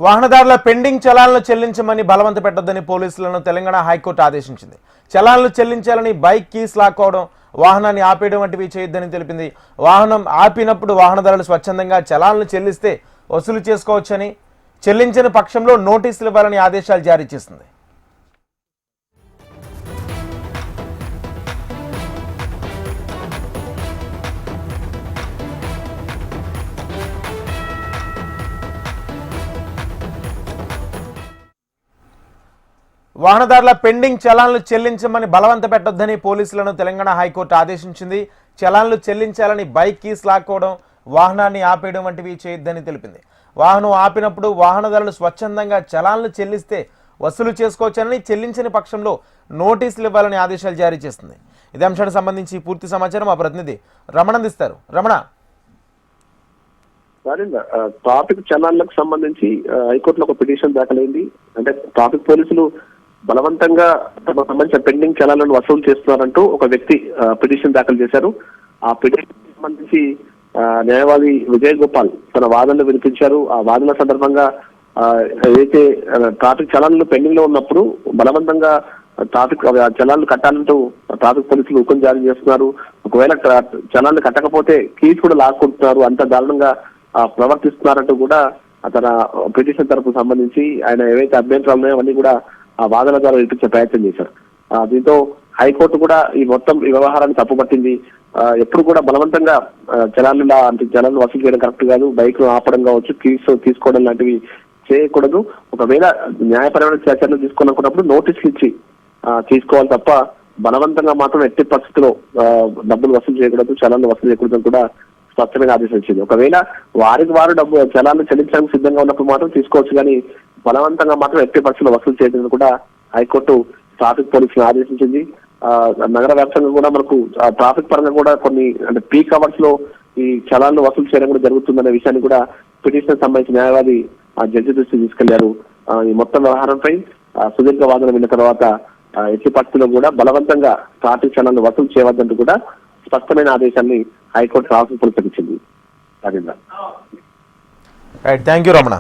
వాహనదారుల pending చలాన్లు చెల్లించమని బలవంత పెట్టొద్దని పోలీసులను తెలంగాణ హైకోర్టు ఆదేశించింది. చలాన్లు చెల్లించాలని బైక్ కీస్ లాక్కోవడం, వాహనాన్ని ఆపేయడం వంటివి చేయొద్దని తెలిపింది. వాహనం ఆపినప్పుడు వాహనదారులు స్వచ్ఛందంగా చలాన్లు చెల్లిస్తే వసూలు చేసుకోవచ్చని, చెల్లించని పక్షంలో నోటీసులు ఇవ్వాలని ఆదేశాలు జారీ చేసింది. వాహనదారుల పెండింగ్ చలాన్లు చెల్లించమని బలవంత పెట్టొద్దని పోలీసులను తెలంగాణ హైకోర్టు ఆదేశించింది. చలాన్లు చెల్లించాలని బైక్ కీస్ లాక్కోవడం, వాహనాన్ని ఆపేయడం వంటివి చేయొద్దని తెలిపింది. వాహనం ఆపినప్పుడు వాహనదారులు స్వచ్ఛందంగా చలాన్లు చెల్లిస్తే వసూలు చేసుకోవచ్చని, చెల్లించని పక్షంలో నోటీసులు ఇవ్వాలని ఆదేశాలు జారీ చేస్తుంది. ఇదే అంశానికి సంబంధించి పూర్తి సమాచారం మా ప్రతినిధి రమణ అందిస్తారు. రమణ, ట్రాఫిక్ చలాన్లకు సంబంధించి హైకోర్టులో ఒక పిటిషన్ దాఖలైంది. అంటే ట్రాఫిక్ పోలీసులు బలవంతంగా తమకు సంబంధించిన పెండింగ్ చలాన్లను వసూలు చేస్తున్నారంటూ ఒక వ్యక్తి పిటిషన్ దాఖలు చేశారు. ఆ పిటిషన్ సంబంధించి న్యాయవాది విజయ్ గోపాల్ తన వాదనలు వినిపించారు. ఆ వాదన సందర్భంగా ఏదైతే ట్రాఫిక్ చలాన్లు పెండింగ్ లో ఉన్నప్పుడు బలవంతంగా ట్రాఫిక్ చలాన్లు కట్టాలంటూ ట్రాఫిక్ పోలీసులు హుకుం జారీ చేస్తున్నారు. ఒకవేళ చలాన్లు కట్టకపోతే కీస్ కూడా లాక్కుంటున్నారు, అంత దారుణంగా ప్రవర్తిస్తున్నారంటూ కూడా తన పిటిషన్ తరపు సంబంధించి ఆయన ఏవైతే అభ్యంతరాలు ఉన్నాయో అవన్నీ కూడా ఆ వాదన ద్వారా వినిపించే ప్రయత్నం చేశారు. దీంతో హైకోర్టు కూడా ఈ వ్యవహారాన్ని తప్పుపట్టింది. ఎప్పుడు కూడా బలవంతంగా చలాన్లు వసూలు చేయడం కరెక్ట్ కాదు, బైక్ ఆపడం కావచ్చు, కీస్ తీసుకోవడం లాంటివి చేయకూడదు. ఒకవేళ న్యాయపరమైన చర్యలు తీసుకోవాలనుకున్నప్పుడు నోటీసులు ఇచ్చి తీసుకోవాలి తప్ప బలవంతంగా మాత్రం ఎట్టి పరిస్థితిలో డబ్బులు వసూలు చేయకూడదు, చలాన్లు వసూలు చేయకూడదు కూడా స్పష్టమైన ఆదేశం ఇచ్చింది. ఒకవేళ వారికి వారు చలాన్లు చెల్లించడానికి సిద్ధంగా ఉన్నప్పుడు మాత్రం తీసుకోవచ్చు, కానీ బలవంతంగా మాత్రం ఎట్టి పరిస్థితుల్లో వసూలు చేయడం కూడా హైకోర్టు ట్రాఫిక్ పోలీసులను ఆదేశించింది. నగర వ్యాప్తంగా కూడా మనకు ట్రాఫిక్ పరంగా కూడా కొన్ని అంటే పీక్ అవర్స్ లో ఈ చలాన్లు వసూలు చేయడం కూడా జరుగుతుందనే విషయాన్ని కూడా పిటిషన్ సంబంధించిన న్యాయవాది జడ్జి దృష్టికి తీసుకెళ్లారు. ఈ మొత్తం వ్యవహారంపై సుదీర్ఘ వాదన విన్న తర్వాత ఎట్టి పరిస్థితుల్లో కూడా బలవంతంగా ట్రాఫిక్ చలాన్లు వసూలు చేయవద్దంటూ కూడా స్పష్టమైన ఆదేశాన్ని హైకోర్టు ట్రాఫిక్ పోలీసులకు ఇచ్చింది. Thank you Ramana.